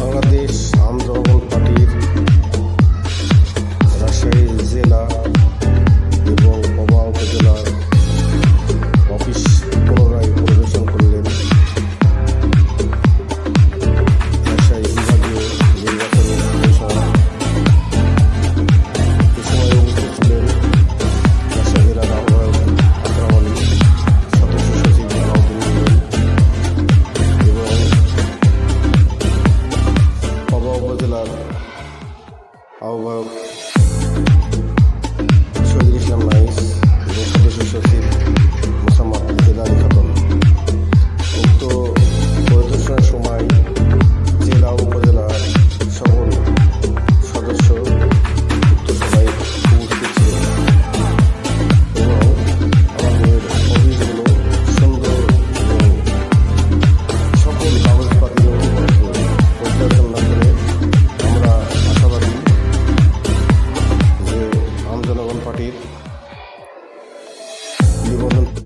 বাংলাদেশ আম জনগণ পার্টির রাজশাহী জেলা এবং পবা উপজেলার অফিস পুনরায় পরিবেশন করলেন রাজশাহী বিভাগীয় নির্বাচনী কমিশনার। এ সময় উপস্থিত ছিলেন রাজশাহী জেলার আহ্বায়ক আকরাম আলী, সদস্য সচিব আলাউদ্দিন এবং পবা উপজেলার আহ্বায়ক